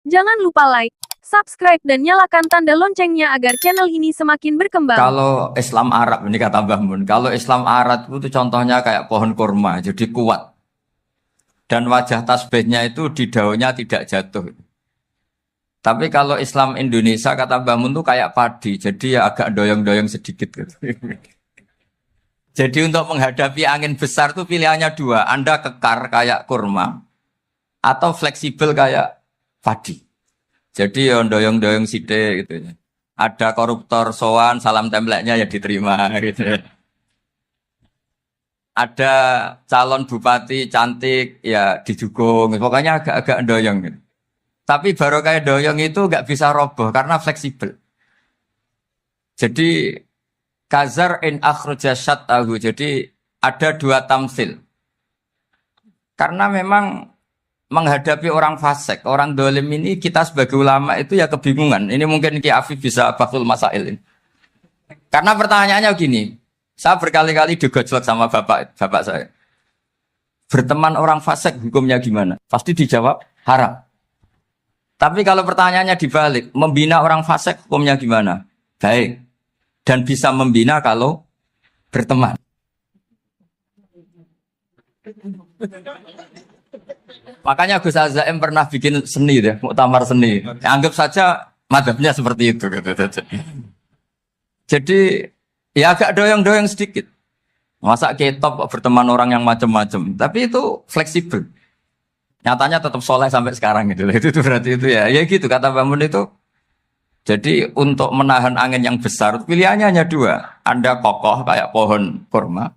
Jangan lupa like, subscribe dan nyalakan tanda loncengnya agar channel ini semakin berkembang. Kalau Islam Arab ini kata Mbah Mun, kalau Islam Arab itu contohnya kayak pohon kurma, jadi kuat. Dan wajah tasbihnya itu di daunnya tidak jatuh. Tapi kalau Islam Indonesia kata Mbah Mun itu kayak padi, jadi ya agak doyong-doyong sedikit gitu. Jadi untuk menghadapi angin besar itu pilihannya dua, Anda kekar kayak kurma atau fleksibel kayak padi. Jadi ya doyong-doyong sithik gitu ya. Ada koruptor sowan, salam templeknya ya diterima gitu. Ada calon bupati cantik ya didukung. Pokoknya agak-agak doyong gitu. Tapi baru kayak doyong itu nggak bisa roboh karena fleksibel. Jadi kazar in akhraja syatahu. Jadi ada dua tamsil. Karena memang menghadapi orang fasik, orang dolim ini kita sebagai ulama itu ya kebingungan. Ini mungkin Ki Afif bisa bakul masail ini. Karena pertanyaannya gini, saya berkali-kali digojlok sama bapak saya. Berteman orang fasik hukumnya gimana? Pasti dijawab haram. Tapi kalau pertanyaannya dibalik, membina orang fasik hukumnya gimana? Baik. Dan bisa membina kalau berteman. Makanya Gus Azaim pernah bikin seni deh, muktamar seni. Anggap saja madhabnya seperti itu. Gitu. Jadi ya agak doyong-doyong sedikit. Masa ketop berteman orang yang macam-macam. Tapi itu fleksibel. Nyatanya tetap soleh sampai sekarang gitu. Itu berarti itu ya gitu kata Bangun itu. Jadi untuk menahan angin yang besar pilihannya hanya dua. Anda kokoh kayak pohon kurma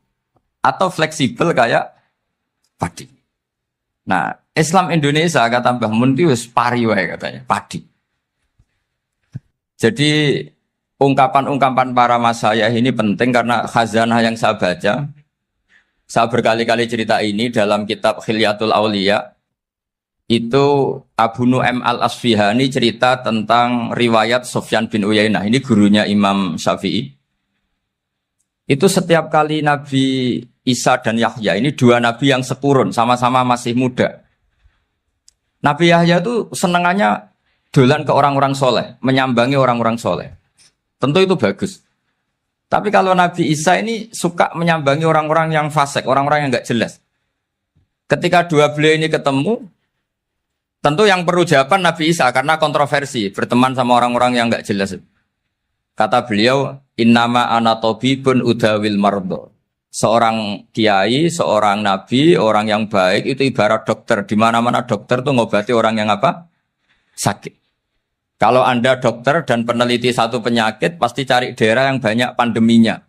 atau fleksibel kayak padi. Nah, Islam Indonesia kata Mbah Mun itu pari wae katanya, padi. Jadi ungkapan-ungkapan para masyayikh ini penting karena khazanah yang saya baca. Saya berkali-kali cerita ini dalam kitab Khilyatul Auliya. Itu Abu Nu'aim Al-Asfihani cerita tentang riwayat Sufyan bin Uyainah. Ini gurunya Imam Syafi'i. Itu setiap kali Nabi Isa dan Yahya, ini dua nabi yang sekurun, sama-sama masih muda. Nabi Yahya itu senengannya dolan ke orang-orang soleh, menyambangi orang-orang soleh. Tentu itu bagus. Tapi kalau Nabi Isa ini suka menyambangi orang-orang yang fasik, orang-orang yang nggak jelas. Ketika dua beliau ini ketemu, tentu yang perlu jawaban Nabi Isa karena kontroversi, berteman sama orang-orang yang nggak jelas. Kata beliau, innama ana tabibun udawil mardo. Seorang kiai, seorang nabi, orang yang baik itu ibarat dokter. Di mana-mana dokter tuh ngobati orang yang apa? Sakit. Kalau Anda dokter dan peneliti satu penyakit, pasti cari daerah yang banyak pandeminya.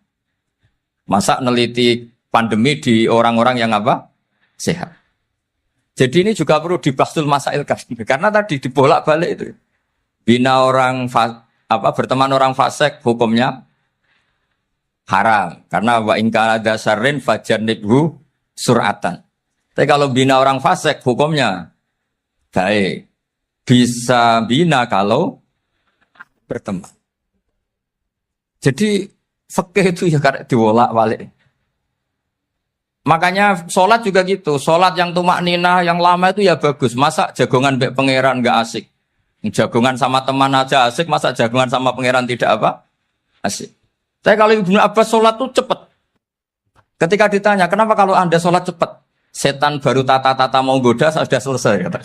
Masa neliti pandemi di orang-orang yang apa? Sehat. Jadi ini juga perlu dibahsul masail karena tadi dibolak-balik itu. Bina orang berteman orang fasik hukumnya haram karena wa in kana dasarin fajanibhu suratan. Tapi kalau bina orang fasik hukumnya baik. Bisa bina kalau berteman. Jadi fikih itu ya karena dibolak-balik. Makanya sholat juga gitu. Sholat yang tumak ninah yang lama itu ya bagus. Masa jagongan mbek pangeran enggak asik. Jagongan sama teman aja asik, masa jagongan sama pangeran tidak apa? Asik. Tapi kalau Ibnu Abbas sholat tuh cepat. Ketika ditanya, kenapa kalau Anda sholat cepat? Setan baru tata-tata mau goda, sudah selesai. Kata.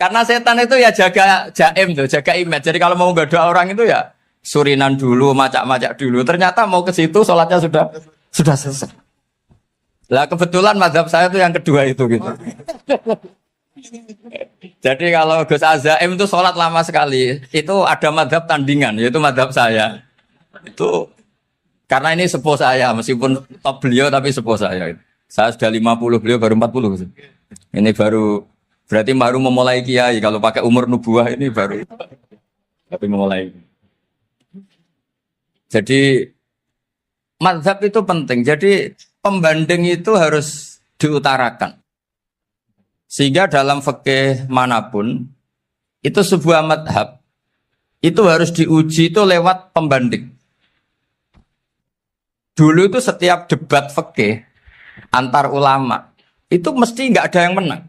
Karena setan itu ya jaga jaim tuh, jaga image. Jadi kalau mau goda orang itu ya surinan dulu, macak-macak dulu. Ternyata mau ke situ sholatnya sudah selesai. Lah kebetulan mazhab saya itu yang kedua itu gitu. Jadi kalau Gus Azaim itu sholat lama sekali, itu ada madhab tandingan, yaitu madhab saya. Itu karena ini sepuh saya, meskipun top beliau tapi sepuh saya. Saya sudah 50, beliau baru 40. Ini berarti baru memulai kiai. Kalau pakai umur nubuah ini baru tapi memulai. Jadi madhab itu penting. Jadi pembanding itu harus diutarakan. Sehingga dalam fikih manapun, itu sebuah madhab, itu harus diuji itu lewat pembanding. Dulu itu setiap debat fikih antar ulama, itu mesti nggak ada yang menang.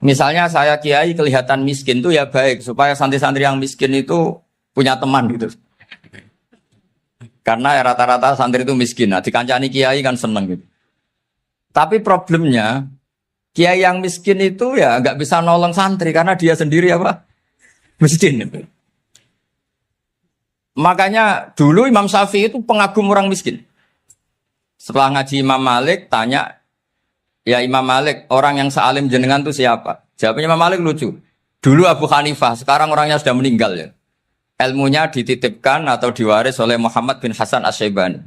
Misalnya saya kiai kelihatan miskin tuh ya baik supaya santri-santri yang miskin itu punya teman gitu. Karena rata-rata santri itu miskin. Nah, dikancani kiai kan seneng gitu. Tapi problemnya kiai yang miskin itu ya nggak bisa nolong santri karena dia sendiri apa? Miskin. Gitu. Makanya dulu Imam Syafi'i itu pengagum orang miskin. Setelah ngaji Imam Malik tanya, ya Imam Malik, orang yang sealim jenengan itu siapa? Jawabnya Imam Malik lucu. Dulu Abu Hanifah, sekarang orangnya sudah meninggal ya. Ilmunya dititipkan atau diwaris oleh Muhammad bin Hasan Asy-Syaibani.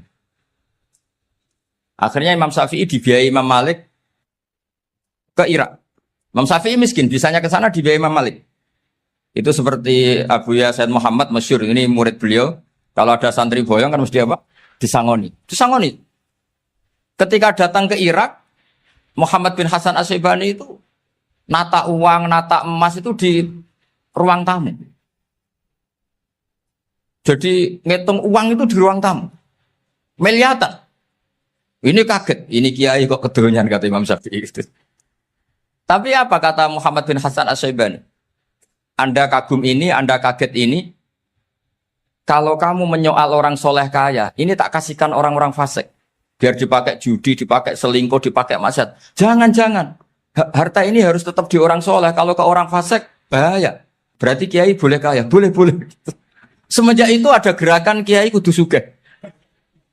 Akhirnya Imam Syafi'i dibiayai Imam Malik ke Irak. Imam Syafi'i miskin, bisanya ke sana dibiayai Imam Malik. Itu seperti Abu Ya Said Muhammad masyhur, ini murid beliau. Kalau ada santri boyong kan mesti apa? Disangoni. Disangoni. Ketika datang ke Irak, Muhammad bin Hasan Asy-Syaibani itu nata uang, nata emas itu di ruang tamu. Jadi ngitung uang itu di ruang tamu. Miliatan. Ini kaget, ini kiai kok kedonyan kata Imam Syafi'i itu. Tapi apa kata Muhammad bin Hasan Asy-Syaibani? Anda kagum ini, Anda kaget ini. Kalau kamu menyoal orang soleh kaya, ini tak kasihkan orang-orang fasik. Biar dipakai judi, dipakai selingkuh, dipakai maksiat. Jangan-jangan. Harta ini harus tetap di orang soleh. Kalau ke orang fasik, bahaya. Berarti kiai boleh kaya. Boleh. Semenjak itu ada gerakan kiai kudu sugih.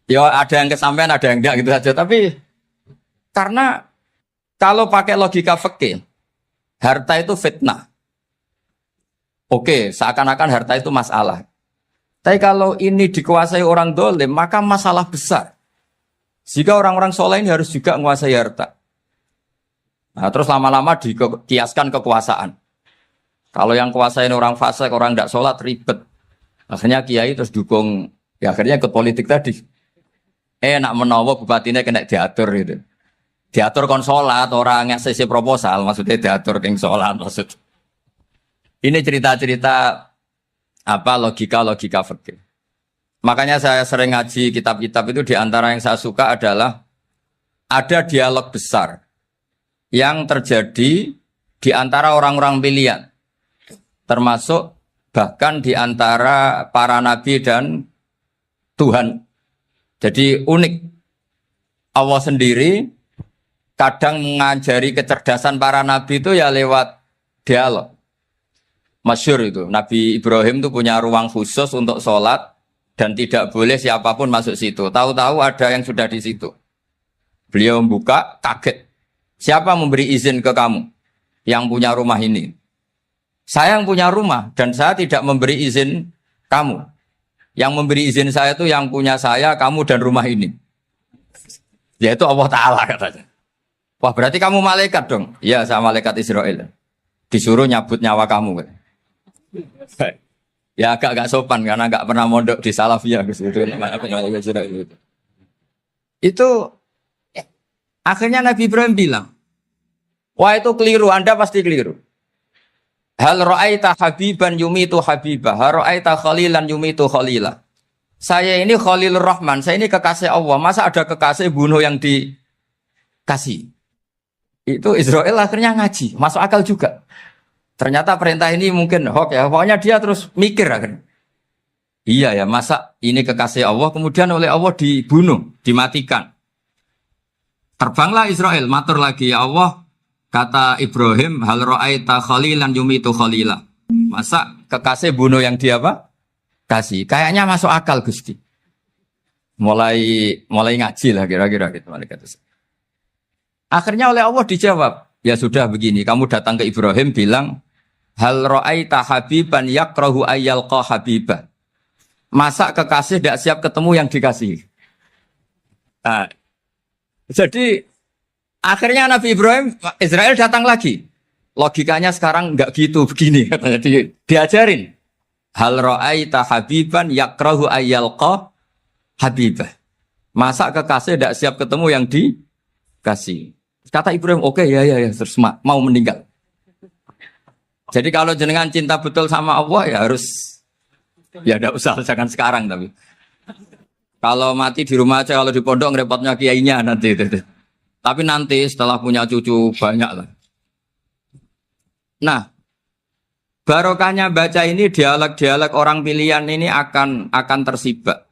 Ya ada yang kesampaian, ada yang enggak gitu saja. Tapi karena kalau pakai logika fikih, harta itu fitnah. Oke, seakan-akan harta itu masalah. Tapi kalau ini dikuasai orang dolim, maka masalah besar. Jika orang-orang soleh ini harus juga menguasai harta. Nah, terus lama-lama dikiaskan kekuasaan. Kalau yang kuasain orang fasik, orang tidak sholat, ribet. Akhirnya kiai terus dukung, ya akhirnya ikut politik tadi. Nak menawa bupatinya kena diatur gitu. Diatur kon sholat, orang yang sesi proposal, maksudnya diatur keng sholat maksud. Ini cerita-cerita apa logika fikih. Makanya saya sering ngaji kitab-kitab itu, di antara yang saya suka adalah ada dialog besar yang terjadi di antara orang-orang pilihan, termasuk bahkan di antara para nabi dan Tuhan. Jadi unik. Allah sendiri kadang mengajari kecerdasan para nabi itu ya lewat dialog. Masyhur itu, Nabi Ibrahim itu punya ruang khusus untuk sholat, dan tidak boleh siapapun masuk situ. Tahu-tahu ada yang sudah di situ. Beliau membuka, kaget. Siapa memberi izin ke kamu yang punya rumah ini? Saya yang punya rumah dan saya tidak memberi izin kamu. Yang memberi izin saya itu yang punya saya, kamu dan rumah ini. Yaitu Allah Ta'ala katanya. Wah berarti kamu malaikat dong? Iya saya malaikat Israel. Disuruh nyabut nyawa kamu. Ya agak sopan karena agak pernah mondok di Salafiyah gitu. Itu akhirnya Nabi Ibrahim bilang, wah itu keliru, Anda pasti keliru. Hal ra'aita habiban yumitu habibah, hal ra'aita khalilan yumitu khalila. Saya ini Khalilur Rahman, saya ini kekasih Allah. Masa ada kekasih bunuh yang dikasih? Itu Israel akhirnya ngaji, masuk akal juga. Ternyata perintah ini mungkin hoax ya. Pokoknya dia terus mikir akhirnya. Iya ya, masa ini kekasih Allah kemudian oleh Allah dibunuh, dimatikan. Terbanglah Israel, matur lagi ya Allah, kata Ibrahim, hal ra'aita khalilan yumitu khalila. Masa kekasih bunuh yang dia apa? Kasih. Kayaknya masuk akal Gusti. Mulai ngaji lah kira-kira gitu malaikat. Akhirnya oleh Allah dijawab, ya sudah begini, kamu datang ke Ibrahim bilang, hal ra'aita habiban yakrahu ayyalqa habibah. Masa kekasih tidak siap ketemu yang dikasih. Nah, jadi akhirnya Nabi Ibrahim, Israel datang lagi. Logikanya sekarang enggak gitu, begini katanya. Diajarin. Hal ra'aita habiban yakrahu ayyalqa habibah. Masa kekasih tidak siap ketemu yang dikasih. Kata Ibrahim, oke, ya, terus mau meninggal. Jadi kalau jenengan cinta betul sama Allah ya harus, ya tidak usah, jangan sekarang tapi. Kalau mati di rumah aja, kalau di pondok ngerepotnya kiainya nanti. Tapi nanti setelah punya cucu banyak lah. Nah, barokahnya baca ini dialog-dialog orang pilihan ini akan tersibak.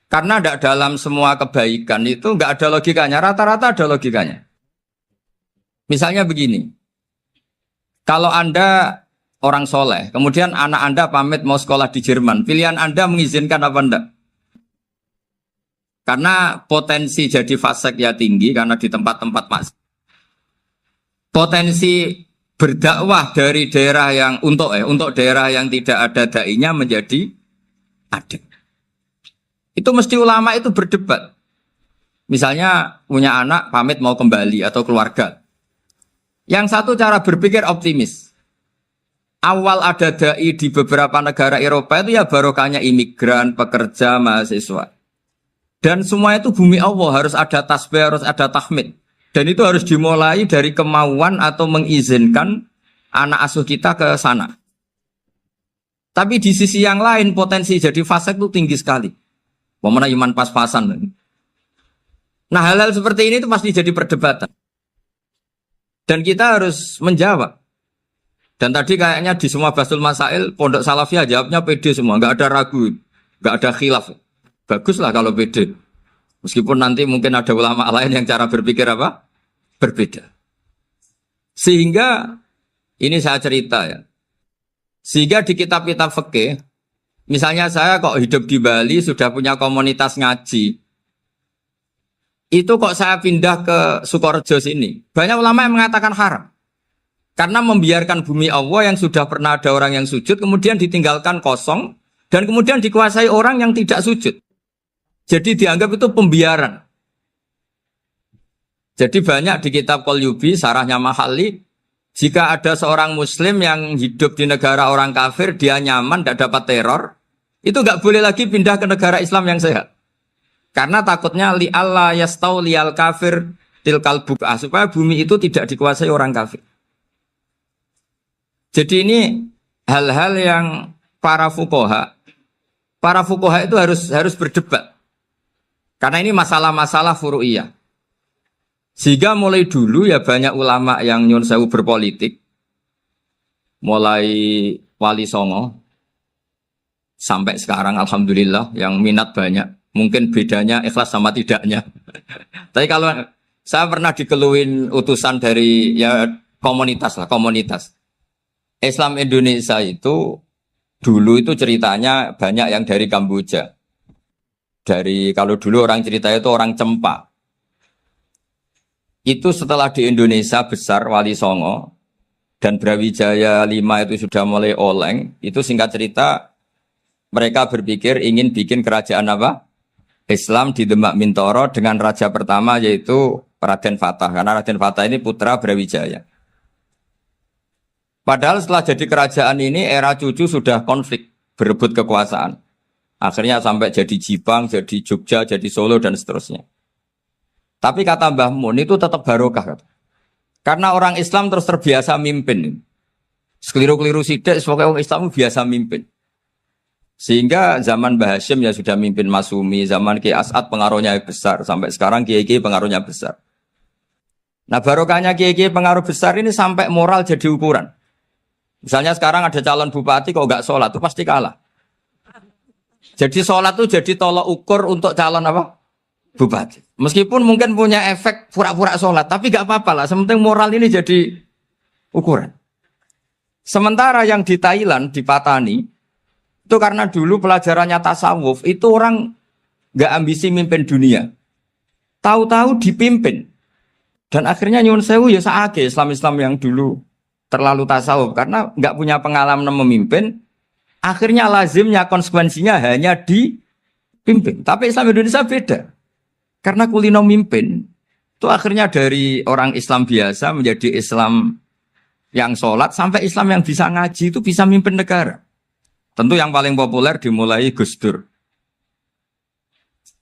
Karena tidak dalam semua kebaikan itu nggak ada logikanya, rata-rata ada logikanya. Misalnya begini, kalau Anda orang soleh, kemudian anak Anda pamit mau sekolah di Jerman, pilihan Anda mengizinkan apa enggak? Karena potensi jadi fasik ya tinggi, karena di tempat-tempat mas. Potensi berdakwah dari daerah yang untuk daerah yang tidak ada dai-nya menjadi ada. Itu mesti ulama itu berdebat. Misalnya punya anak pamit mau kembali atau keluarga. Yang satu cara berpikir optimis. Awal ada dai di beberapa negara Eropa itu ya barokahnya imigran, pekerja, mahasiswa. Dan semua itu bumi Allah, harus ada tasbih, harus ada tahmid. Dan itu harus dimulai dari kemauan atau mengizinkan anak asuh kita ke sana. Tapi di sisi yang lain potensi jadi fasik itu tinggi sekali. Pemenang iman pas-pasan. Nah hal-hal seperti ini itu pasti jadi perdebatan. Dan kita harus menjawab. Dan tadi kayaknya di semua Basul Masail, Pondok Salafiyah jawabnya pede semua. Nggak ada ragu, nggak ada khilaf. Baguslah kalau pede. Meskipun nanti mungkin ada ulama lain yang cara berpikir apa? Berbeda. Sehingga, ini saya cerita ya. Sehingga di kitab-kitab fikih, misalnya saya kok hidup di Bali sudah punya komunitas ngaji. Itu kok saya pindah ke Sukorejo sini. Banyak ulama yang mengatakan haram. Karena membiarkan bumi Allah yang sudah pernah ada orang yang sujud, kemudian ditinggalkan kosong, dan kemudian dikuasai orang yang tidak sujud. Jadi dianggap itu pembiaran. Jadi banyak di kitab Qalyubi, sarahnya Mahalli, jika ada seorang muslim yang hidup di negara orang kafir, dia nyaman, tidak dapat teror, itu nggak boleh lagi pindah ke negara Islam yang sehat. Karena takutnya li'alla yastauliyal kafir tilkal buk'ah, supaya bumi itu tidak dikuasai orang kafir. Jadi ini hal-hal yang para fuqaha itu harus berdebat. Karena ini masalah-masalah furu'iyah. Sehingga mulai dulu ya banyak ulama yang nyun sewu berpolitik. Mulai Wali Songo sampai sekarang alhamdulillah yang minat banyak. Mungkin bedanya ikhlas sama tidaknya. Tapi kalau saya pernah dikeluhin utusan dari ya komunitas. Islam Indonesia itu dulu itu ceritanya banyak yang dari Kamboja. Kalau dulu orang cerita itu orang Cempa. Itu setelah di Indonesia besar Wali Songo dan Brawijaya 5 itu sudah mulai oleng, itu singkat cerita mereka berpikir ingin bikin kerajaan apa? Islam di Demak Mintoro dengan raja pertama yaitu Raden Fatah. Karena Raden Fatah ini putra Brawijaya. Padahal setelah jadi kerajaan ini era cucu sudah konflik, berebut kekuasaan. Akhirnya sampai jadi Jipang, jadi Jogja, jadi Solo dan seterusnya. Tapi kata Mbah Mun itu tetap barokah. Karena orang Islam terus terbiasa mimpin. Sekeliru-keliru sidik, pokoknya orang Islam biasa mimpin. Sehingga zaman Mbah Hashim ya sudah mimpin Masumi, zaman Ki As'ad pengaruhnya besar, sampai sekarang Kiai pengaruhnya besar. Nah barokahnya Kiai pengaruh besar ini sampai moral jadi ukuran. Misalnya sekarang ada calon bupati kok nggak sholat, itu pasti kalah. Jadi sholat itu jadi tolok ukur untuk calon apa? Bupati. Meskipun mungkin punya efek pura-pura sholat, tapi nggak apa-apa lah. Sementing moral ini jadi ukuran. Sementara yang di Thailand, di Patani, itu karena dulu pelajarannya tasawuf, itu orang nggak ambisi mimpin dunia. Tahu-tahu dipimpin. Dan akhirnya nyuwun sewu ya saake Islam-Islam yang dulu terlalu tasawuf. Karena nggak punya pengalaman memimpin, akhirnya lazimnya konsekuensinya hanya dipimpin. Tapi Islam Indonesia beda. Karena kulino mimpin, itu akhirnya dari orang Islam biasa menjadi Islam yang sholat, sampai Islam yang bisa ngaji itu bisa mimpin negara. Tentu yang paling populer dimulai Gus Dur.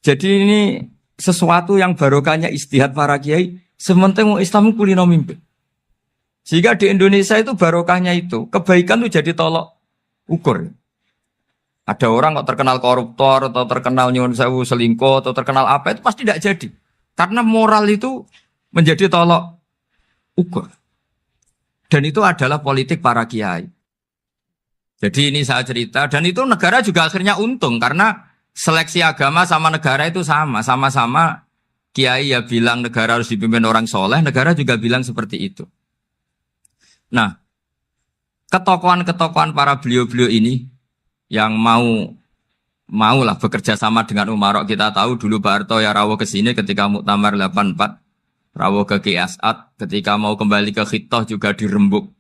Jadi ini sesuatu yang barokahnya istihad para kiai, sementing Islam kulino mimpin. Sehingga di Indonesia itu barokahnya itu, kebaikan itu jadi tolok ukur. Ada orang kok terkenal koruptor, atau terkenal nyuwun sewu selingkuh, atau terkenal apa, itu pasti tidak jadi. Karena moral itu menjadi tolok ukur. Dan itu adalah politik para kiai. Jadi ini saya cerita, dan itu negara juga akhirnya untung, karena seleksi agama sama negara itu sama. Sama-sama kiai ya bilang negara harus dipimpin orang soleh, negara juga bilang seperti itu. Nah, ketokohan-ketokohan para beliau-beliau ini yang mau lah bekerja sama dengan umarok. Kita tahu dulu Pak Harto ya rawuh ke sini ketika Muktamar 84, rawuh ke Ki As'ad, ketika mau kembali ke Khittah juga dirembuk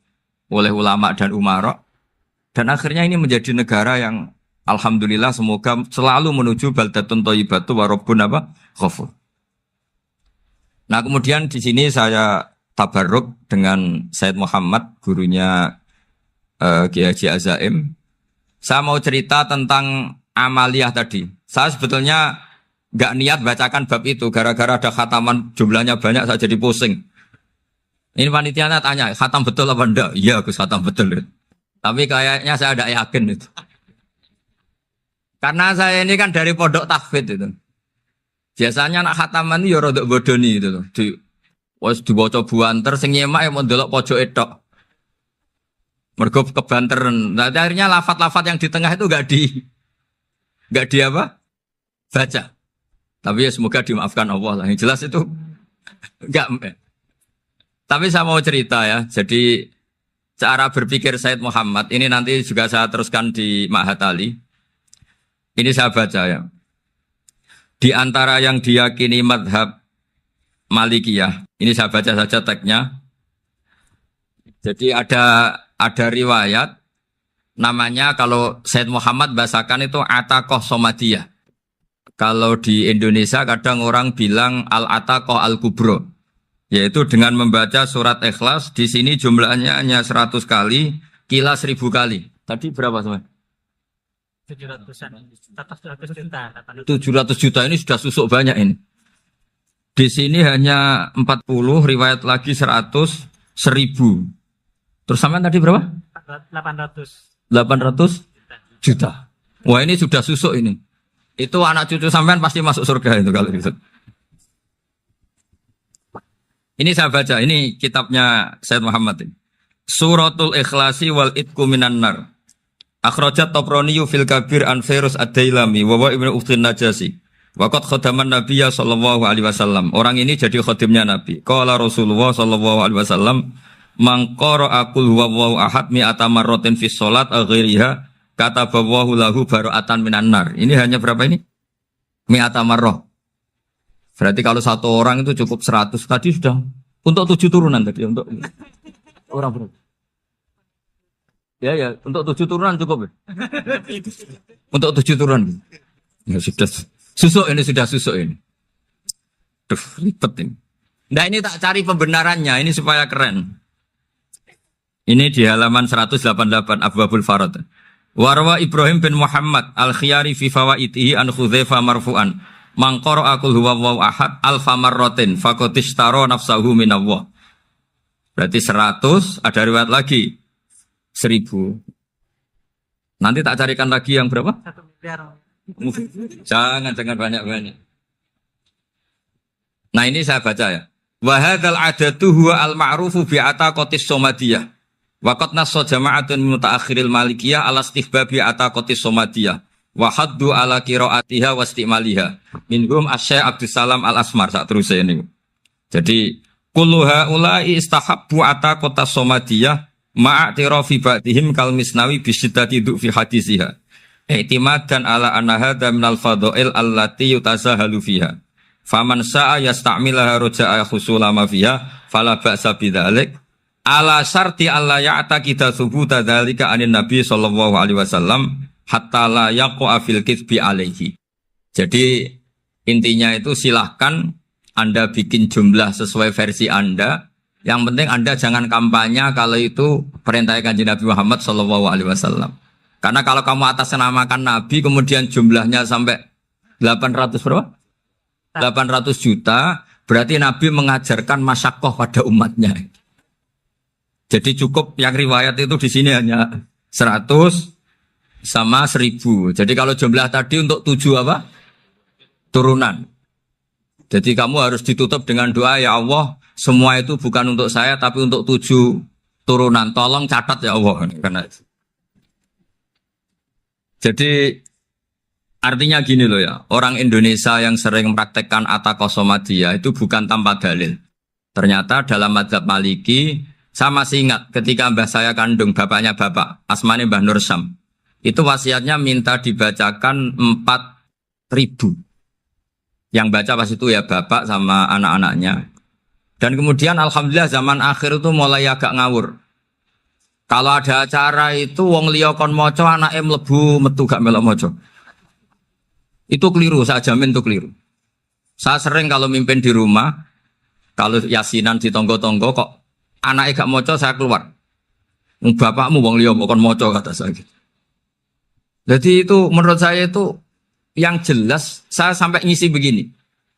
oleh ulama dan umarok. Dan akhirnya ini menjadi negara yang alhamdulillah semoga selalu menuju baldatun thayyibatu wa rabbun ghafur. Nah, kemudian di sini saya tabarruk dengan Said Muhammad, gurunya Kiai Haji Azaim. Saya mau cerita tentang amaliyah tadi. Saya sebetulnya nggak niat bacakan bab itu, gara-gara ada khataman jumlahnya banyak saya jadi pusing. Ini panitianya tanya, khatam betul apa enggak? Iya, Gus, khatam betul. Tapi kayaknya saya tidak yakin itu. Karena saya ini kan dari pondok tahfidz itu. Biasanya anak khataman itu ya rodok bodoni itu. Wes dibaca buanter sing nyemak ya mau ndelok pojok etok. Mergo kebanteran. Nah, akhirnya lafat-lafat yang di tengah itu enggak di apa? Baca. Tapi ya semoga dimaafkan Allah lah. Yang jelas itu enggak. Tapi saya mau cerita ya. Jadi cara berpikir Said Muhammad ini nanti juga saya teruskan di Ma'had Ali. Ini saya baca ya. Di antara yang diyakini madhab Malikiyah, ini saya baca saja teksnya. Jadi ada riwayat namanya, kalau Said Muhammad bahasakan itu Ataqoh Somadiyah. Kalau di Indonesia kadang orang bilang Al-Ataqoh Al-Kubro, yaitu dengan membaca surat Ikhlas. Di sini jumlahnya hanya 100 kali, Qila 1000 kali. Tadi berapa teman? 700 juta ini sudah susuk banyak ini. Di sini hanya 40, riwayat lagi 100, 1000. Terus sampai tadi berapa? 800 juta. Wah, ini sudah susuk ini. Itu anak cucu sampean pasti masuk surga itu kalau gitu. Ini saya baca, ini kitabnya Said Muhammad ini. Suratul Ikhlasi wal Itqu minan nar. Akhrajat Tabrani fil Kabir an Fairuz ad-Dailami wa Ibnu Ukhtin Najasi. Waqad khadaman Nabiyya sallallahu alaihi wasallam. Orang ini jadi khadimnya Nabi. Qala Rasulullah sallallahu alaihi wasallam, "Man qara'a qul huwallahu ahad mi'ata marratin fi shalat ghairiha kataballahu lahu bara'atan minan nar." Ini hanya berapa ini? Mi'ata marrah. Berarti kalau satu orang itu cukup 100. Tadi sudah untuk 7 turunan tadi, untuk orang berapa? Ya, untuk 7 turunan cukup ya? Untuk 7 turunan. Ya sudah susuk ini, sudah susuk ini. Duh, ribet ini. Nah, ini tak cari pembenarannya, ini supaya keren. Ini di halaman 188 Abwabul Farad. Warwa Ibrahim bin Muhammad al-Khiyari fi fawaitihi an Khudzaifa marfu'an. Man qara'a qul huwallahu ahad alfa marratin faqad ishtara nafsahu minallah. Berarti 100, ada riwayat lagi 1000. Nanti tak carikan lagi yang berapa? 1 miliar. Jangan banyak-banyak. Nah, ini saya baca ya. Wa hadzal adatu huwa al-ma'rufu bi ataqatis somadiyah. Wa qad nassa jama'atun min mutaakhiril malikiyah ala istihbabi ataqatis somadiyah. Wa haddu ala qiraatiha wa istimaliha. Minhum Asy-Syaikh Abdus Salam Al-Asmar sak terusé ini. Jadi kullu haula'i istahabbu ataqatas somadiyah ma'atirafi ba'dihim kal misnawi bi syiddati fi hadisiha. I'timadan ala anna hadza minal fadha'il allati yutasahalu fiha. Faman sa'a yasta'milaha raja'a husula ma fiha fala ba'sa bidzalik. Ala syarti alla ya'taqida thubuta dzalika anin nabi sallallahu alaihi wasallam hatta la yaqa fil kitsbi alaihi. Jadi intinya itu silahkan Anda bikin jumlah sesuai versi Anda. Yang penting Anda jangan kampanye kalau itu perintah Kanjeng Nabi Muhammad sallallahu alaihi wasallam. Karena kalau kamu atasnamakan Nabi kemudian jumlahnya sampai 800 berapa? 800 juta, berarti Nabi mengajarkan masyaqqah pada umatnya. Jadi cukup yang riwayat itu di sini hanya 100 sama 1000. Jadi kalau jumlah tadi untuk 7 apa? Turunan. Jadi kamu harus ditutup dengan doa, ya Allah, semua itu bukan untuk saya tapi untuk 7 turunan. Tolong catat ya Allah. Karena jadi artinya gini loh ya, orang Indonesia yang sering mempraktekkan Atakosomadiyah itu bukan tanpa dalil. Ternyata dalam mazhab Maliki, saya masih ingat ketika mbah saya kandung, bapaknya bapak, asmane Mbah Nur Syam, itu wasiatnya minta dibacakan 4.000. Yang baca pas itu ya bapak sama anak-anaknya. Dan kemudian alhamdulillah zaman akhir itu mulai agak ngawur. Kalau ada acara itu wong liya kon maca anake mlebu metu gak melok maca. Itu keliru, saya jamin itu keliru. Saya sering kalau mimpin di rumah, kalau yasinan di tonggo-tonggo kok anaknya gak maca saya keluar. Bapakmu wong liya kon maca kata saya. Jadi itu menurut saya itu yang jelas saya sampai ngisi begini.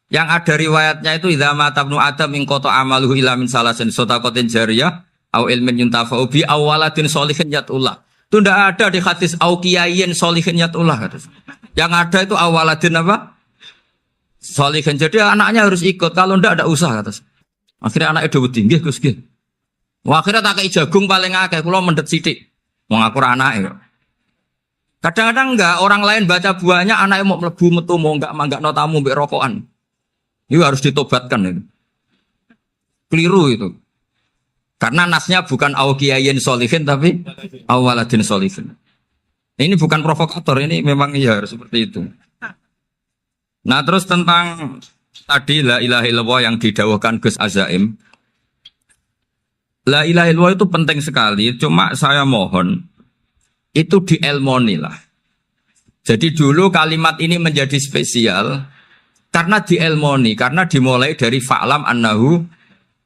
Yang ada riwayatnya itu idza mata ibnu adam min qata amaluhu illa min salasin shadaqatin jariyah au ilmin yuntafa'u bi aw waladin sholihin yatullah. Itu tidak ada di hadis au kiyayin sholihin yatullah. Yang ada itu awaladin apa? Sholihin. Jadi anaknya harus ikut. Kalau tidak ada usah kata. Akhirnya anaknya udah tinggi Gus nggih. Wah, akhirnya tak kei jagung paling akeh kula mendet sithik. Wong aku ora anake. Kadang-kadang enggak, orang lain baca buahnya, anaknya mau mlebu metu mau enggak tamu mbek rokokan. Itu harus ditobatkan itu. Keliru itu. Karena nasnya bukan awkiyayin solihin tapi awaladin solihin. Ini bukan provokator, ini memang ya harus seperti itu. Nah, terus tentang tadi la ilaha illallah yang didawahkan Gus Azaim. La ilaha illallah itu penting sekali, cuma saya mohon itu dielmoni lah. Jadi dulu kalimat ini menjadi spesial karena dielmoni, karena dimulai dari fa'lam annahu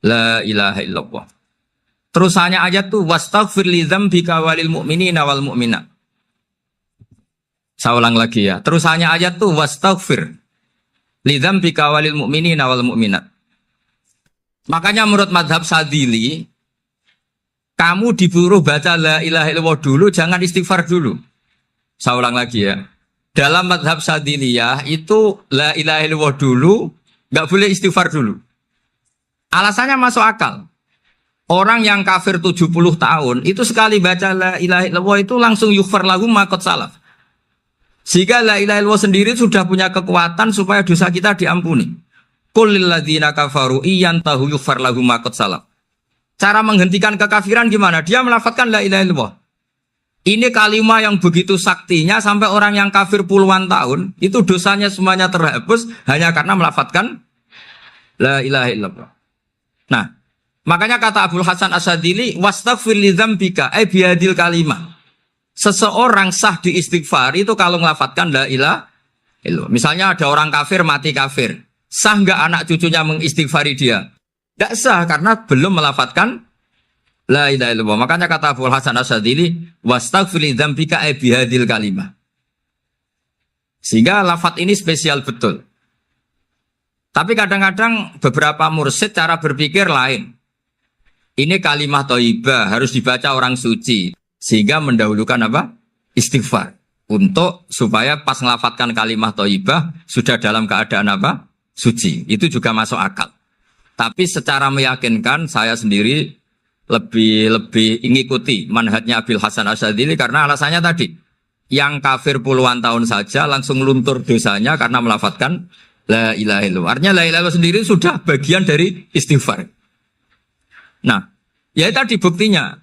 la ilaha illallah. Terusannya ayat tuh wastaghfir li dzambika walil mu'minina wal mu'minat. Saya ulang lagi ya. Terusannya ayat tuh wastaghfir li dzambika walil mu'minina wal mu'minat. Makanya menurut mazhab Sadili, kamu disuruh baca la ilaha illallah dulu, jangan istighfar dulu. Saya ulang lagi ya. Dalam mazhab Sadiliyah itu la ilaha illallah dulu, nggak boleh istighfar dulu. Alasannya masuk akal. Orang yang kafir 70 tahun, itu sekali baca la ilaha illallah itu langsung yughfar lahu ma qad salaf. Sehingga la ilaha illallah sendiri sudah punya kekuatan supaya dosa kita diampuni. Qul lil ladzina kafaru iyantahu yughfar lahum ma qad salaf. Cara menghentikan kekafiran gimana? Dia melafadzkan la ilaha illallah. Ini kalimat yang begitu saktinya sampai orang yang kafir puluhan tahun itu dosanya semuanya terhapus hanya karena melafadzkan la ilaha illallah. Nah, makanya kata Abdul Hasan Asadili wastaghfir li dzambika ay bihadil kalimah. Seseorang sah di istighfar itu kalau melafadzkan la ilaha illallah. Misalnya ada orang kafir mati kafir. Sah enggak anak cucunya mengistighfari dia? Tidak sah karena belum melafadzkan la ilaha illallah. Makanya kata Abu Hasan Asadili wastaghfir li dzambika ay bihadil kalimah. Sehingga lafadz ini spesial betul. Tapi kadang-kadang beberapa mursyid cara berpikir lain. Ini kalimat thayyibah harus dibaca orang suci sehingga mendahulukan apa? Istighfar. Untuk supaya pas ngelafadzkan kalimat thayyibah sudah dalam keadaan apa? Suci. Itu juga masuk akal. Tapi secara meyakinkan saya sendiri lebih mengikuti manhajnya Abil Hasan Asyadzili karena alasannya tadi yang kafir puluhan tahun saja langsung luntur dosanya karena melafadzkan la ilaha illallah. Artinya la ilaha illallah sendiri sudah bagian dari istighfar. Nah, ya tadi buktinya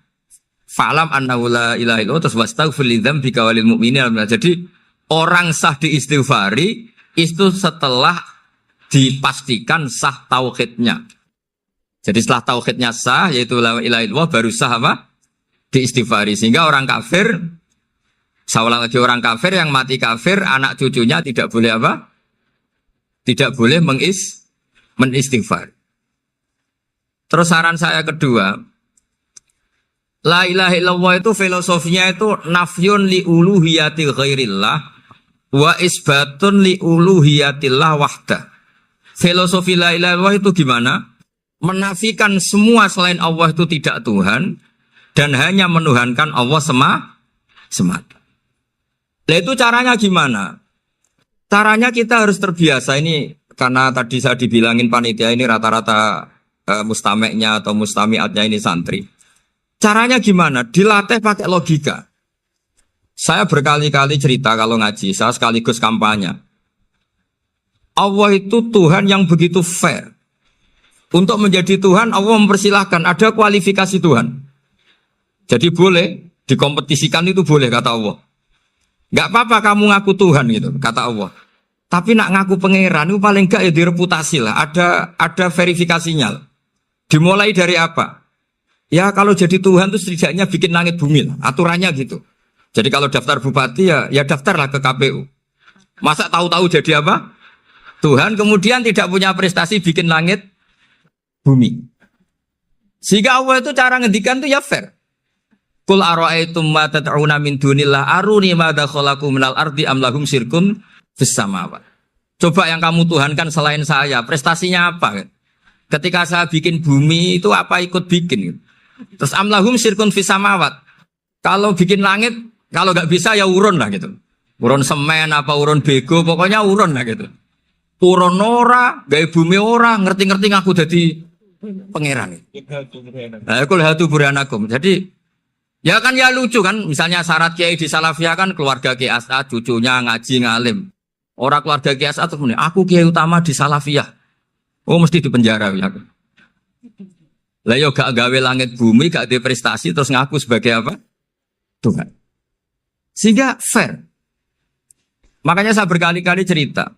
fa'lam annahu la ilaha illallah terus wastaghfir li dzambika walil mu'minin. Jadi orang sah diistighfari itu setelah dipastikan sah tauhidnya. Jadi setelah tauhidnya sah yaitu la ilaha illallah baru sah apa? Diistighfari. Sehingga orang kafir, saya ulang lagi, orang kafir yang mati kafir anak cucunya tidak boleh apa? Tidak boleh menistighfar. Terus saran saya kedua, la ilaha illallah itu filosofinya itu nafyun li uluhiyati ghairillah wa isbatun li uluhiyatillah wahdah. Filosofi la ilaha illallah itu gimana? Menafikan semua selain Allah itu tidak Tuhan dan hanya menuhankan Allah semata. Nah itu caranya gimana? Caranya kita harus terbiasa ini karena tadi saya dibilangin panitia ini rata-rata mustameknya atau mustamiatnya ini santri. Caranya gimana? Dilatih pakai logika. Saya berkali-kali cerita kalau ngaji, saya sekaligus kampanye. Allah itu Tuhan yang begitu fair. Untuk menjadi Tuhan, Allah mempersilahkan, ada kualifikasi Tuhan. Jadi boleh, dikompetisikan itu boleh, kata Allah. Gak apa-apa kamu ngaku Tuhan gitu, kata Allah. Tapi nak ngaku pangeran itu paling gak ya direputasi lah, ada verifikasinya. Dimulai dari apa? Ya kalau jadi Tuhan itu setidaknya bikin langit bumi lah, aturannya gitu. Jadi kalau daftar bupati ya daftarlah ke KPU. Masa tahu-tahu jadi apa? Tuhan kemudian tidak punya prestasi bikin langit bumi. Sehingga Allah itu cara ngendikan itu ya fair. Qul ara'aytum ma tad'una min dunillah aruni madza khalaqu minal ardi am lahum syirkun fis samawat. Coba yang kamu tuhankan selain saya, prestasinya apa? Ketika saya bikin bumi itu apa ikut bikin? Terus am lahum syirkun fis samawat. Kalau bikin langit, kalau nggak bisa ya urun lah gitu. Urun semen apa urun bego, pokoknya urun lah gitu. Urun ora, gawe bumi ora, ngerti-ngerti ngaku jadi pangeran. Kul hatu burhanakum. Jadi ya kan ya lucu kan, misalnya syarat kiai di Salafiyah kan keluarga Kiai As'ad, cucunya ngaji ngalim. Orang keluarga Kiai As'ad tuh aku kiai utama di Salafiyah. Oh mesti di penjara ya. Lah yo gak gawe langit bumi, gak ada prestasi terus ngaku sebagai apa? Tuhan. Sehingga fair. Makanya saya berkali-kali cerita.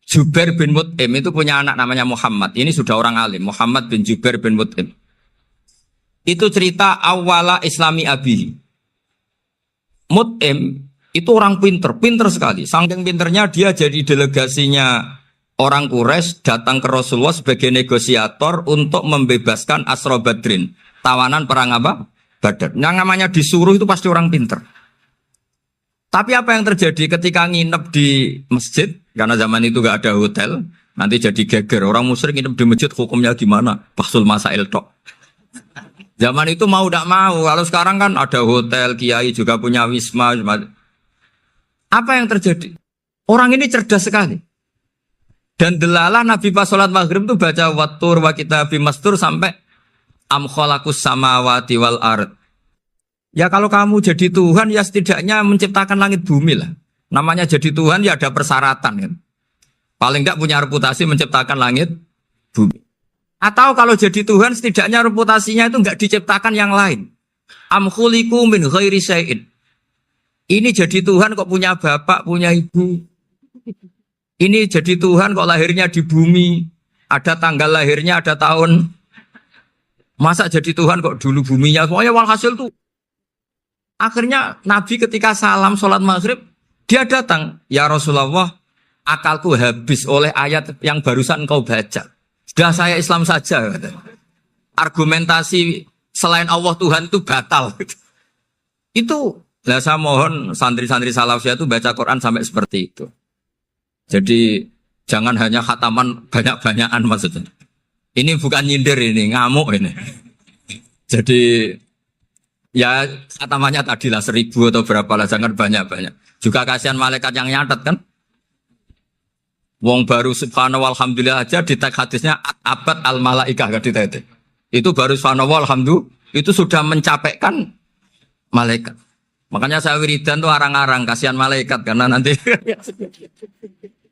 Jubair bin Mut'im itu punya anak namanya Muhammad. Ini sudah orang alim, Muhammad bin Jubair bin Mut'im. Itu cerita awala Islami Abi. Mut'im itu orang pinter sekali. Saking pinternya dia jadi delegasinya orang Quraisy datang ke Rasulullah sebagai negosiator untuk membebaskan Asra Badrin. Tawanan perang apa? Badar. Yang namanya disuruh itu pasti orang pinter. Tapi apa yang terjadi ketika nginep di masjid? Karena zaman itu gak ada hotel. Nanti jadi geger. Orang musyrik nginep di masjid hukumnya gimana? Bahsul masail tok. Zaman itu mau tidak mau. Kalau sekarang kan ada hotel, kiai juga punya wisma. Apa yang terjadi? Orang ini cerdas sekali. Dan delalah Nabi pas sholat maghrib itu baca wattur wa kitabim mastur sampai am khalaqus samawati wal ard. Ya kalau kamu jadi Tuhan ya setidaknya menciptakan langit bumi lah. Namanya jadi Tuhan ya ada persyaratan kan. Paling enggak punya reputasi menciptakan langit bumi. Atau kalau jadi Tuhan setidaknya reputasinya itu enggak diciptakan yang lain. Am khuliqu min ghairi syai'in. Ini jadi Tuhan kok punya bapak, punya ibu. Ini jadi Tuhan kok lahirnya di bumi. Ada tanggal lahirnya, ada tahun. Masa jadi Tuhan kok dulu buminya. Pokoknya walhasil tuh. Akhirnya Nabi ketika salam sholat maghrib, dia datang. Ya Rasulullah, akalku habis oleh ayat yang barusan kau baca. Sudah saya Islam saja. Argumentasi selain Allah Tuhan itu batal. Itu, lah saya mohon santri-santri Salafiyah itu baca Quran sampai seperti itu. Jadi jangan hanya khataman banyak-banyakan maksudnya. Ini bukan nyindir ini, ngamuk ini. Jadi ya khatamannya tadilah 1000 atau berapa lah, jangan banyak-banyak. Juga kasihan malaikat yang nyatet kan. Wong baru subhanallah alhamdulillah aja di teks hadisnya abad al malaikah kan di teks. Itu baru subhanallah alhamdulillah itu sudah mencapaikan malaikat. Makanya saya wiridan tuh arang-arang kasihan malaikat karena nanti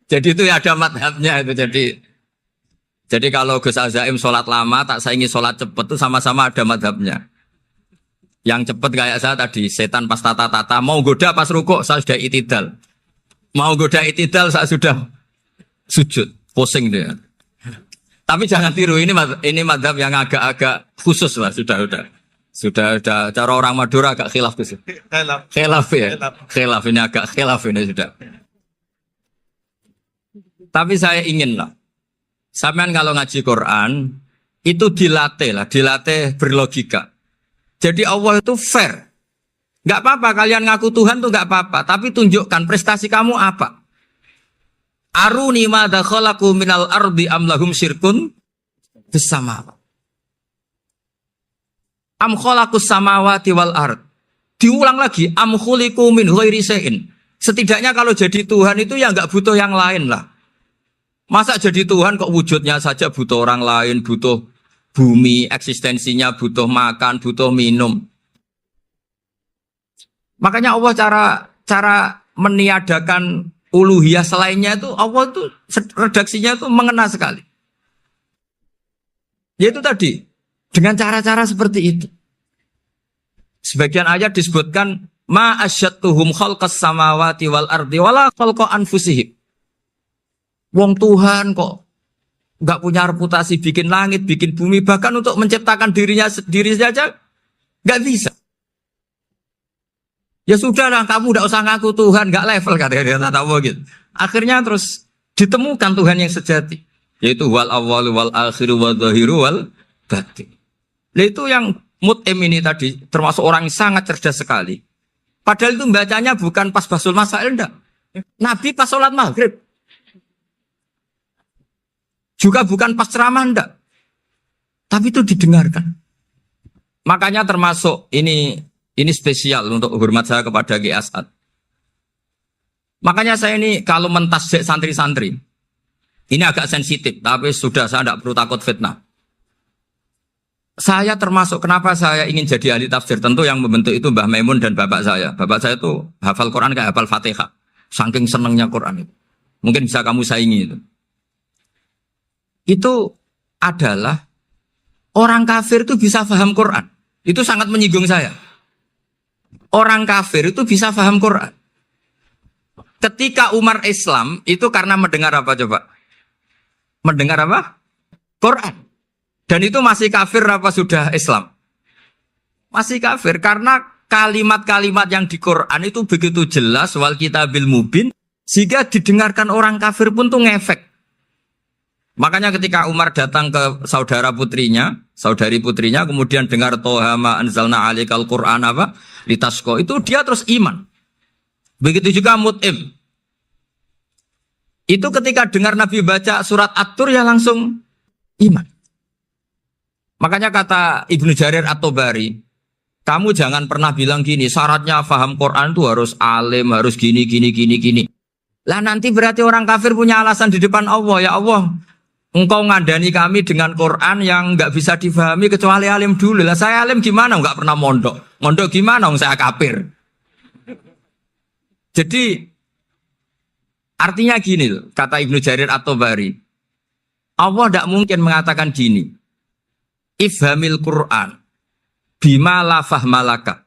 jadi itu ya ada madhabnya itu jadi kalau Gus Azaim sholat lama tak saingi sholat cepet itu sama-sama ada madhabnya. Yang cepet kayak saya tadi setan pas tata-tata mau goda pas rukuk saya sudah itidal, mau goda itidal saya sudah sujud pusing dia. Tapi jangan tiru ini madhab yang agak-agak khusus lah sudah cara orang Madura agak khilaf tuh. Khilaf ya. Khilaf ini agak khilaf ini sudah. Tapi saya ingin lah. Sampean kalau ngaji Quran itu dilatih berlogika. Jadi Allah itu fair. Enggak apa-apa kalian ngaku Tuhan tuh enggak apa-apa, tapi tunjukkan prestasi kamu apa. Aruni ma dakhalaqu minal ardi am lahum syirkun fis samawati. Am khalaqus samawati wal ard. Diulang lagi, am khuliqu min ghairi syai'in. Setidaknya kalau jadi Tuhan itu ya enggak butuh yang lain lah. Masa jadi Tuhan kok wujudnya saja butuh orang lain, butuh bumi eksistensinya butuh makan, butuh minum. Makanya Allah cara meniadakan uluhiyah selainnya itu Allah itu redaksinya itu mengena sekali. Yaitu tadi dengan cara-cara seperti itu. Sebagian ayat disebutkan ma asyattuhum khalqas samawati wal ardi wala khalqa anfusihim. Wong Tuhan kok enggak punya reputasi bikin langit, bikin bumi, bahkan untuk menciptakan dirinya sendiri saja enggak bisa. Ya sudahlah, kamu enggak usah ngaku Tuhan, enggak level katanya dia tahu gitu. Akhirnya terus ditemukan Tuhan yang sejati, yaitu wal awwalu wal akhiru wal zahiru wal batin. Nah, itu yang Mut'im ini tadi termasuk orang yang sangat cerdas sekali. Padahal itu bacanya bukan pas basul masail, enggak. Nabi pas sholat maghrib. Juga bukan pas ceramah, enggak. Tapi itu didengarkan. Makanya termasuk ini spesial untuk hormat saya kepada Ki As'ad. Makanya saya ini kalau mentasjik santri-santri, ini agak sensitif, tapi sudah saya tidak perlu takut fitnah. Saya termasuk kenapa saya ingin jadi ahli tafsir, tentu yang membentuk itu Mbah Maimun dan bapak saya. Bapak saya itu hafal Quran kayak hafal Fatihah. Saking senangnya Quran itu. Mungkin bisa kamu saingi itu. Itu adalah orang kafir itu bisa paham Quran. Itu sangat menyinggung saya. Orang kafir itu bisa paham Quran. Ketika Umar Islam itu karena mendengar apa coba? Mendengar apa? Quran. Dan itu masih kafir apa sudah Islam? Masih kafir karena kalimat-kalimat yang di Quran itu begitu jelas wal kitabil mubin sehingga didengarkan orang kafir pun tuh ngefek. Makanya ketika Umar datang ke saudari putrinya kemudian dengar Toha ma anzalna alaikal Quran apa? Litasqa, itu dia terus iman. Begitu juga Mut'im. Itu ketika dengar Nabi baca surat At-Tur ya langsung iman. Makanya kata Ibnu Jarir At-Tabari, kamu jangan pernah bilang gini, syaratnya paham Quran itu harus alim, harus gini. Lah nanti berarti orang kafir punya alasan di depan Allah, ya Allah, engkau ngandani kami dengan Quran yang nggak bisa difahami kecuali alim dulu. Lah saya alim gimana? Nggak pernah mondok. Mondok gimana? Saya kafir. Jadi artinya gini loh, kata Ibnu Jarir At-Tabari, Allah tidak mungkin mengatakan gini. Ifhamil Quran bima la fahmalaka.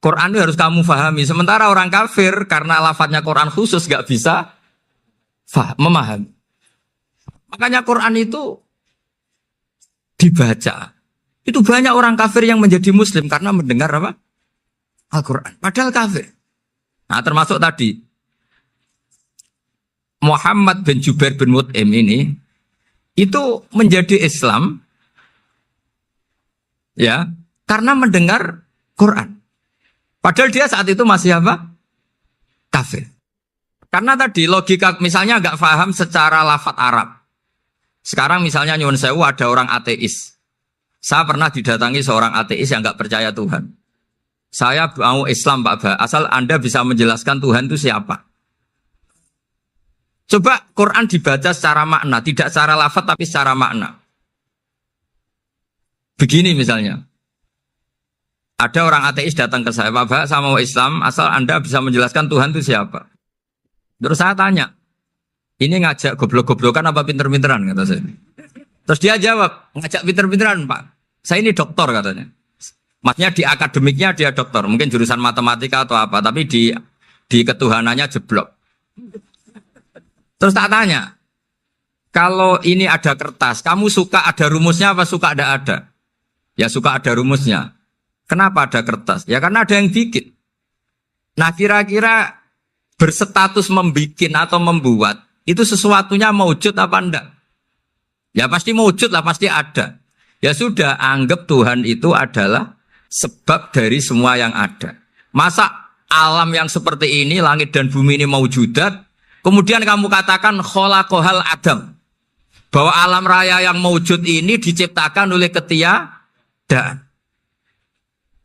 Quran itu harus kamu fahami. Sementara orang kafir karena lafadznya Quran khusus gak bisa memahami. Makanya Quran itu dibaca. Itu banyak orang kafir yang menjadi muslim karena mendengar apa? Al-Quran. Padahal kafir. Nah termasuk tadi Muhammad bin Jubair bin Mut'im ini itu menjadi Islam ya, karena mendengar Quran. Padahal dia saat itu masih apa? Kafir. Karena tadi logika misalnya nggak paham secara lafadz Arab. Sekarang misalnya nyuwun sewu ada orang ateis. Saya pernah didatangi seorang ateis yang nggak percaya Tuhan. Saya mau Islam Pak Ba, asal Anda bisa menjelaskan Tuhan itu siapa. Coba Quran dibaca secara makna, tidak secara lafadz tapi secara makna. Begini misalnya, ada orang ateis datang ke saya, Pak, saya mau Islam, asal Anda bisa menjelaskan Tuhan itu siapa. Terus saya tanya, ini ngajak goblok-goblokan apa pinter-pinteran, kata saya. Terus dia jawab, ngajak pinter-pinteran Pak, saya ini doktor katanya. Maksudnya di akademiknya dia doktor, mungkin jurusan matematika atau apa, tapi di ketuhanannya jeblok. Terus tak tanya, kalau ini ada kertas, kamu suka ada rumusnya apa suka ada? Ya suka ada rumusnya. Kenapa ada kertas? Ya karena ada yang bikin. Nah kira-kira berstatus membikin atau membuat, itu sesuatunya mewujud apa enggak? Ya pasti mewujud lah, pasti ada. Ya sudah, anggap Tuhan itu adalah sebab dari semua yang ada. Masa alam yang seperti ini, langit dan bumi ini mewujudat, kemudian kamu katakan kholaqohal adam, bahwa alam raya yang mewujud ini diciptakan oleh ketiadaan.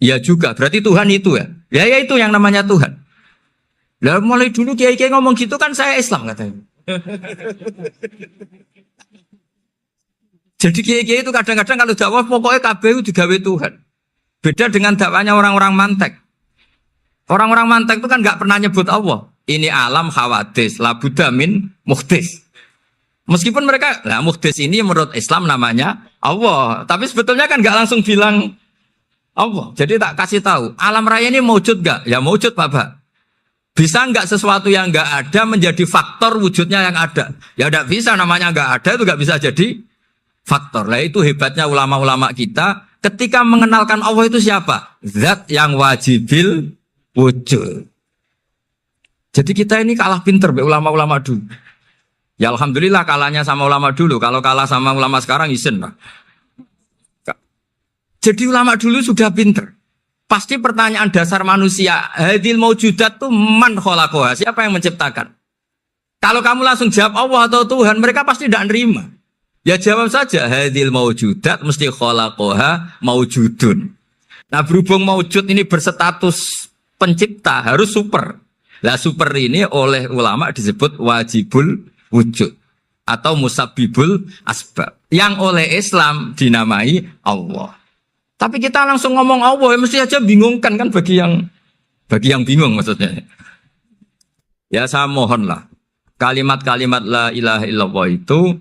Ya juga, berarti Tuhan itu ya. Ya itu yang namanya Tuhan. Lah mulai dulu kiai-kiai ngomong gitu kan saya Islam katanya. Jadi kiai-kiai itu kadang-kadang kalau dakwah pokoknya kabeh digawe Tuhan. Beda dengan dakwanya orang-orang mantek. Orang-orang mantek itu kan nggak pernah nyebut Allah. Ini alam hawadis, la budda min muhdis. Meskipun mereka, nah muhdis ini menurut Islam namanya Allah. Tapi sebetulnya kan nggak langsung bilang Allah. Jadi tak kasih tahu, alam raya ini mewujud nggak? Ya mewujud Bapak. Bisa nggak sesuatu yang nggak ada menjadi faktor wujudnya yang ada? Ya nggak bisa, namanya nggak ada itu nggak bisa jadi faktor. Nah itu hebatnya ulama-ulama kita. Ketika mengenalkan Allah itu siapa? Zat yang wajibil wujud. Jadi kita ini kalah pinter be ulama-ulama dulu. Ya alhamdulillah kalahnya sama ulama dulu. Kalau kalah sama ulama sekarang isin lah. Jadi ulama dulu sudah pinter. Pasti pertanyaan dasar manusia, hadil maujudat tuh man khalaqaha, siapa yang menciptakan? Kalau kamu langsung jawab Allah atau Tuhan, mereka pasti tidak nerima. Ya jawab saja, hadil maujudat mesti khalaqaha maujudun. Nah berhubung maujud ini berstatus pencipta, harus super. Lah super ini oleh ulama disebut wajibul wujud atau musabbibul asbab. Yang oleh Islam dinamai Allah. Tapi kita langsung ngomong Allah, ya mesti aja bingungkan kan bagi yang bingung maksudnya. Ya saya mohonlah kalimat-kalimat la ilaha illallah itu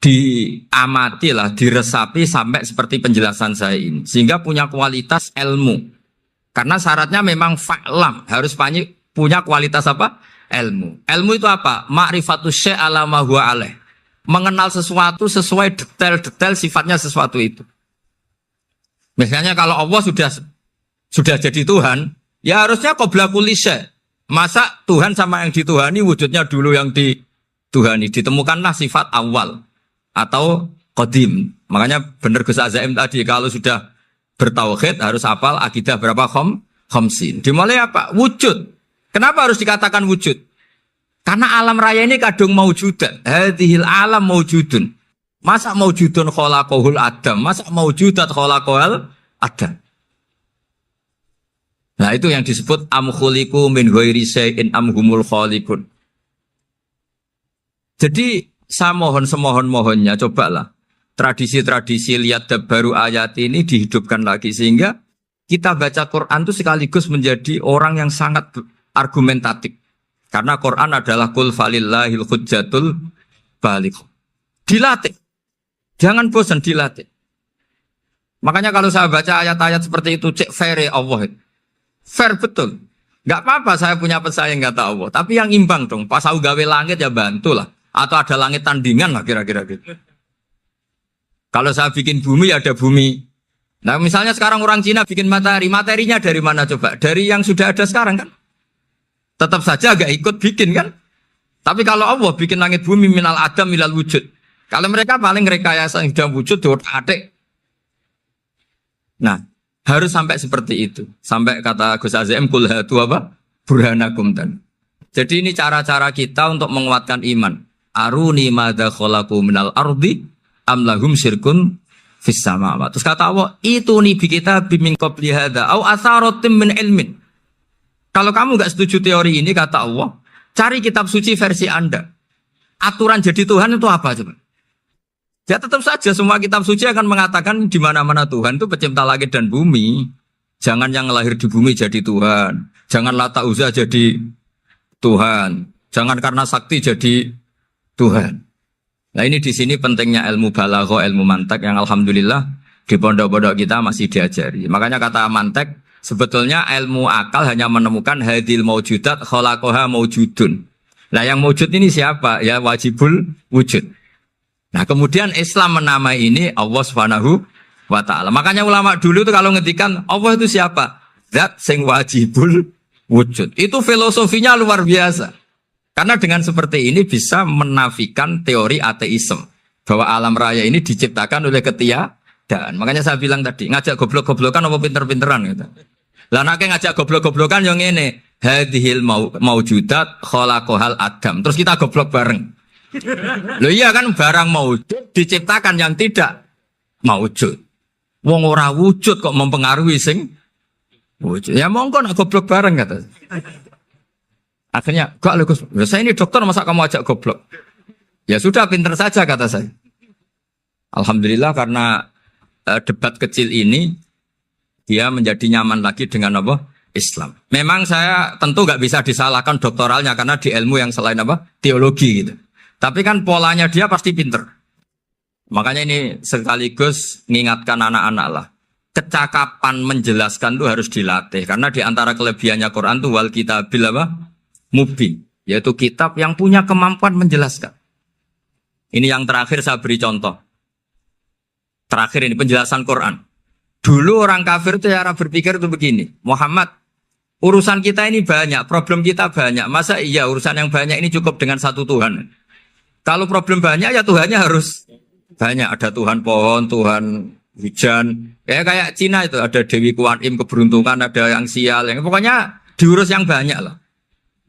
diamatilah, diresapi sampai seperti penjelasan saya ini, sehingga punya kualitas ilmu. Karena syaratnya memang fa'lam, harus punya kualitas apa? Ilmu. Ilmu itu apa? Ma'rifatus syai' ala ma huwa alaih. Mengenal sesuatu sesuai detail-detail sifatnya sesuatu itu. Misalnya kalau Allah sudah jadi Tuhan, ya harusnya qabla kulli syai'. Masa Tuhan sama yang dituhani wujudnya dulu yang dituhani. Ditemukanlah sifat awal atau qadim. Makanya benar Gus Azaim tadi, kalau sudah bertauhid harus hafal akidah berapa khamsin. Dimulai apa? Wujud. Kenapa harus dikatakan wujud? Karena alam raya ini kadung maujudan. Hadhil alam maujudun. Masa maujudun khalaqahul adam? Masa maujudat khalaqahul adam? Nah itu yang disebut am khuliqu min ghairi syai'in am humul khaliqun. Jadi saya mohon semohon-mohonnya, cobalah tradisi-tradisi lihat baru ayat ini dihidupkan lagi, sehingga kita baca Quran itu sekaligus menjadi orang yang sangat argumentatif. Karena Quran adalah kul falillahil hujjatul baligh. Dilatih. Jangan bosan, dilatih. Makanya kalau saya baca ayat-ayat seperti itu, cek fair Allah. Fair betul. Gak apa-apa saya punya pesaing kata Allah. Tapi yang imbang dong. Pas aku gawe langit ya bantulah. Atau ada langit tandingan lah kira-kira gitu. Kalau saya bikin bumi ya ada bumi. Nah misalnya sekarang orang Cina bikin matahari. Materinya dari mana coba? Dari yang sudah ada sekarang kan? Tetap saja agak ikut bikin kan? Tapi kalau Allah bikin langit bumi minal adam minal wujud. Kalau mereka paling rekayasa yang sudah wujud adik. Nah, harus sampai seperti itu. Sampai kata Gus Azim kul hatu apa? Burhanakum tan. Jadi ini cara-cara kita untuk menguatkan iman. Aruni madza khalaqu minal ardi am lahum syirkun fis samawati. Terus kata Allah, itu nih bi kita bimin qabli hadza au atharatim min ilmin. Kalau kamu nggak setuju teori ini, kata Allah, cari kitab suci versi Anda. Aturan jadi Tuhan itu apa coba? Ya tetap saja semua kitab suci akan mengatakan di mana-mana Tuhan itu pencipta langit dan bumi. Jangan yang lahir di bumi jadi Tuhan. Jangan Lata Uzza jadi Tuhan. Jangan karena sakti jadi Tuhan. Nah ini di sini pentingnya ilmu balaghah, ilmu mantek yang alhamdulillah di pondok-pondok kita masih diajari. Makanya kata mantek, sebetulnya ilmu akal hanya menemukan hadil maujudat khalaqaha maujudun. Nah yang maujud ini siapa? Ya wajibul wujud. Nah kemudian Islam menamai ini Allah Subhanahu wa ta'ala. Makanya ulama dulu itu kalau ngetikan Allah itu siapa? Zat sing wajibul wujud. Itu filosofinya luar biasa. Karena dengan seperti ini bisa menafikan teori ateisme. Bahwa alam raya ini diciptakan oleh ketiadaan. Makanya saya bilang tadi, ngajak goblok-goblokan apa pinter-pinteran gitu. Lah nek ngajak goblok-goblokan yang ngene, hadhil maujudat khalaqahal adam. Terus kita goblok bareng. Loh iya kan barang maujud diciptakan yang tidak maujud. Wong ora wujud kok mempengaruhi sing wujud. Ya monggo nak goblok bareng kata. Akhirnya, gak lho Gus, saya ini dokter masa kamu ajak goblok? Ya sudah pinter saja kata saya. Alhamdulillah karena debat kecil ini dia menjadi nyaman lagi dengan apa? Islam. Memang saya tentu nggak bisa disalahkan doktoralnya karena di ilmu yang selain apa? Teologi gitu. Tapi kan polanya dia pasti pinter. Makanya ini sekaligus mengingatkan anak-anak lah. Kecakapan menjelaskan itu harus dilatih karena di antara kelebihannya Quran itu wal kitabil apa? Mubin, yaitu kitab yang punya kemampuan menjelaskan. Ini yang terakhir saya beri contoh. Terakhir ini penjelasan Quran. Dulu orang kafir itu cara berpikir itu begini, Muhammad, urusan kita ini banyak, problem kita banyak. Masa iya urusan yang banyak ini cukup dengan satu Tuhan? Kalau problem banyak ya Tuhannya harus banyak. Ada Tuhan pohon, Tuhan hujan. Ya kayak Cina itu ada Dewi Kuan Im keberuntungan, ada yang sial, yang pokoknya diurus yang banyak lah.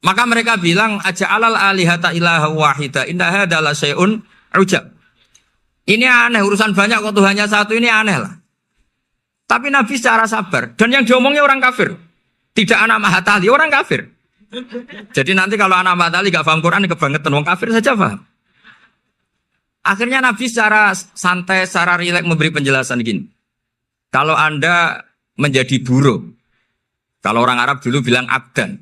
Maka mereka bilang aja'alal alihata ilaha wahida inna hadza la syai'un ujab. Ini aneh, urusan banyak kok Tuhannya satu, ini aneh lah. Tapi Nabi secara sabar. Dan yang diomongnya orang kafir. Tidak anak Mahatali, orang kafir. Jadi nanti kalau anak Mahatali gak paham Quran, kebangetan, orang kafir saja paham. Akhirnya Nabi secara santai, secara rileks memberi penjelasan gini. Kalau Anda menjadi buruh, kalau orang Arab dulu bilang abdan.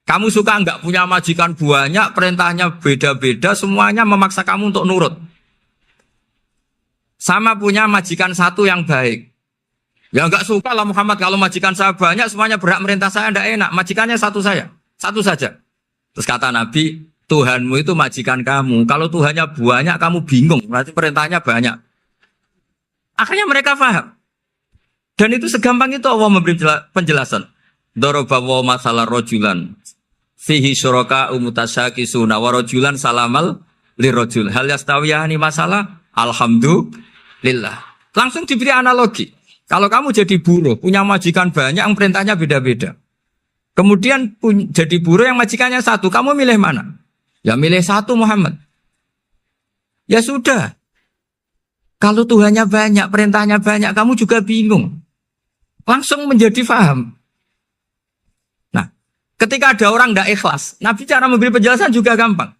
Kamu suka nggak punya majikan banyak, perintahnya beda-beda, semuanya memaksa kamu untuk nurut. Sama punya majikan satu yang baik. Ya nggak suka lah Muhammad kalau majikan saya banyak, semuanya berhak merintah saya, nggak enak. Majikannya satu saya, satu saja. Terus kata Nabi, Tuhanmu itu majikan kamu. Kalau Tuhannya banyak, kamu bingung. Berarti perintahnya banyak. Akhirnya mereka paham. Dan itu segampang itu Allah memberi penjelasan. Dorobawa masalah rojulan. Fihi syuraka umutasyakisuna wa rojulan salamal lirojul. Hal yastawiyahani masalah. Alhamdulillah. Langsung diberi analogi. Kalau kamu jadi buruh, punya majikan banyak, yang perintahnya beda-beda. Kemudian jadi buruh yang majikannya satu, kamu milih mana? Ya milih satu Muhammad. Ya sudah. Kalau Tuhannya banyak, perintahnya banyak, kamu juga bingung. Langsung menjadi faham. Nah, ketika ada orang tidak ikhlas, Nabi cara memberi penjelasan juga gampang.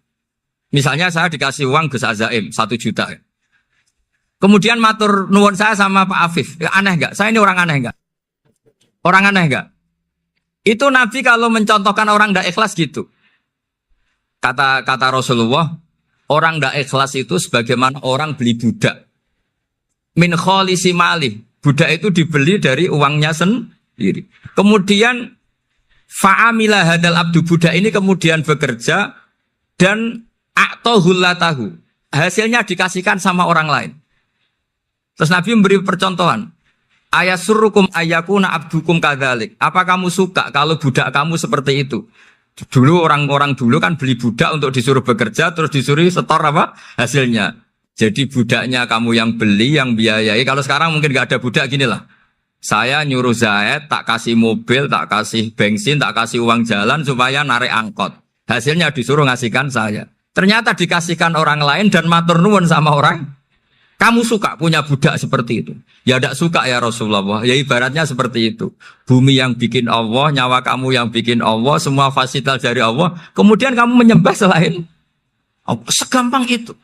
Misalnya saya dikasih uang Gus Azaim 1 juta. Kemudian matur nuwun saya sama Pak Afif. Ya, aneh enggak? Saya ini orang aneh enggak? Orang aneh enggak? Itu Nabi kalau mencontohkan orang tidak ikhlas gitu. Kata Rasulullah, orang tidak ikhlas itu sebagaimana orang beli budak. Min kholisi malih. Budak itu dibeli dari uangnya sendiri. Kemudian fa'amila hadal abdu, budak ini kemudian bekerja dan a'tohullatahu. Hasilnya dikasihkan sama orang lain. Terus Nabi memberi percontohan. Ayasurrukum ayyakuna abdukum kadzalik. Apa kamu suka kalau budak kamu seperti itu? Dulu orang-orang dulu kan beli budak untuk disuruh bekerja, terus disuruh setor apa? Hasilnya. Jadi budaknya kamu yang beli, yang biayai. Kalau sekarang mungkin gak ada budak, gini lah. Saya nyuruh Zaid, tak kasih mobil, tak kasih bensin, tak kasih uang jalan supaya narik angkot. Hasilnya disuruh ngasihkan saya. Ternyata dikasihkan orang lain dan matur nuwun sama orang. Kamu suka punya budak seperti itu? Ya tidak suka ya Rasulullah. Ya ibaratnya seperti itu. Bumi yang bikin Allah, nyawa kamu yang bikin Allah, semua fasilitas dari Allah. Kemudian kamu menyembah selain Allah. Segampang itu.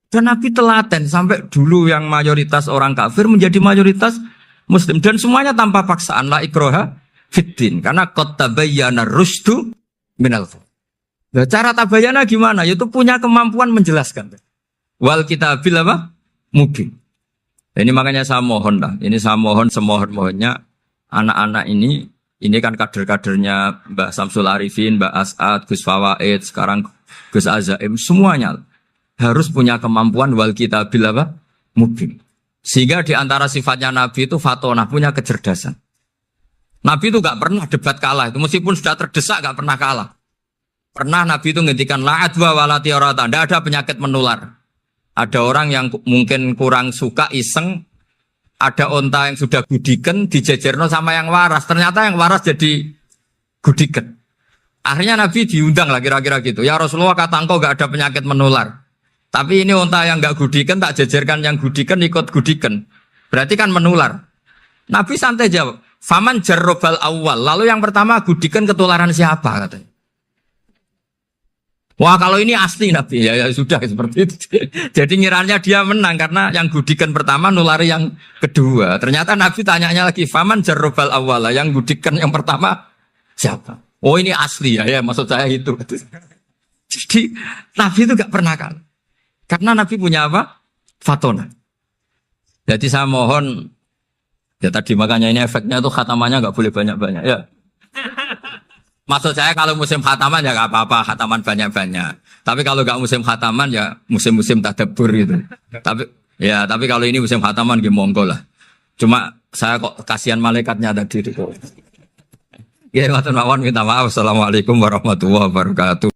Dan Nabi telaten sampai dulu yang mayoritas orang kafir menjadi mayoritas Muslim. Dan semuanya tanpa paksaan. La ikroha fiddin. Karena qad tabayyana rusdu minal ghayy. Nah, cara tabayana gimana? Yaitu punya kemampuan menjelaskan. Wal kitabil apa? Mubin. Ini makanya saya mohon lah. Ini saya mohon semohon-mohonnya anak-anak ini kan kader-kadernya Mbah Samsul Arifin, Mbah As'ad, Gus Fawaid, sekarang Gus Azaim, semuanya harus punya kemampuan wal kitabil apa? Mubin. Sehingga di antara sifatnya Nabi itu fatonah, punya kecerdasan. Nabi itu gak pernah debat kalah. Itu meskipun sudah terdesak gak pernah kalah. Pernah Nabi itu ngendikan la'adwa walati orata. Tidak ada penyakit menular. Ada orang yang mungkin kurang suka iseng, ada onta yang sudah gudiken dijejerno sama yang waras. Ternyata yang waras jadi gudiken. Akhirnya Nabi diundang lah kira-kira gitu. Ya Rasulullah, kata engkau gak ada penyakit menular. Tapi ini onta yang gak gudiken tak jejerkan yang gudiken ikut gudiken. Berarti kan menular. Nabi santai jawab. Faman jarrobal awal. Lalu yang pertama gudiken ketularan siapa katanya. Wah kalau ini asli Nabi ya sudah seperti itu. Jadi ngiranya dia menang karena yang gudikan pertama nulari yang kedua. Ternyata Nabi tanyanya lagi, faman jarrobal awala, yang gudikan yang pertama siapa? Oh ini asli ya maksud saya itu. Jadi Nabi itu gak pernah kalah. Karena Nabi punya apa? Fatona. Jadi saya mohon, ya tadi makanya ini efeknya tuh khatamannya gak boleh banyak-banyak ya. Maksud saya kalau musim khataman ya gak apa-apa, khataman banyak-banyak. Tapi kalau gak musim khataman ya musim-musim tadabbur gitu. Tapi kalau ini musim khataman gimana monggo lah. Cuma saya kok kasihan malaikatnya tadi itu. Ya, matur mawon minta maaf. Assalamualaikum warahmatullahi wabarakatuh.